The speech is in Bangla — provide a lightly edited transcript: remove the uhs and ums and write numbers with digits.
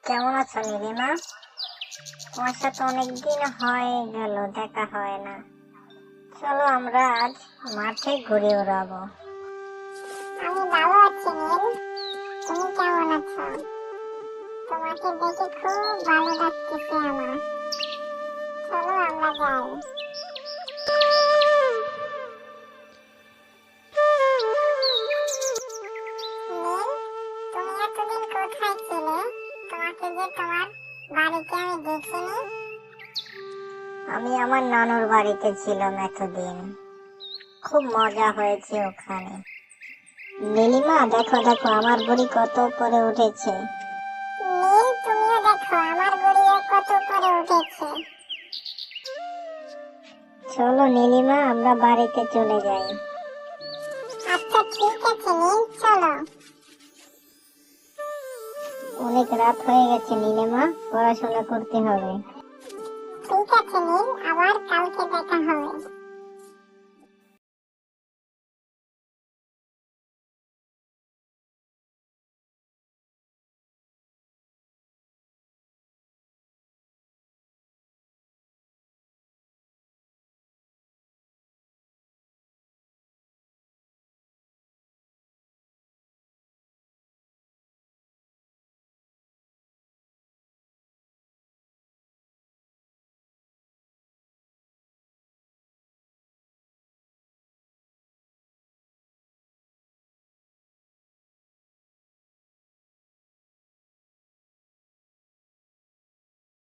কেমন আছো নীলিমা? তোমার সাথে অনেকদিন হয়ে গেল, দেখা হয় না। চলো আমরা আজ মাঠে ঘুরে বেড়াবো। আমি ভালো আছি নীল। তুমি কেমন আছো? তোমাকে দেখে খুব ভালো লাগতেছে আমার। চলো আমরা যাই। নীল, তুমি এতদিন কোথায় ছিলে? তোমাকে যে তোমার বাড়িতে আমি দেখিনি। আমি আমার নানুর বাড়িতে ছিলাম এতদিন, খুব মজা হয়েছে ওখানে। নীলিমা দেখো দেখো, আমার বুড়ি কত উপরে উঠেছে। নীল, তুমিও দেখো আমার গড়িয়া কত উপরে উঠেছে। চলো নীলিমা, আমরা বাড়িতে চলে যাই। আচ্ছা ঠিক আছে নীল, চলো। অনেক রাত হয়ে গেছে নীলিমা, পড়াশোনা করতে হবে। ঠিক আছে নীল, আবার কালকে দেখা হবে।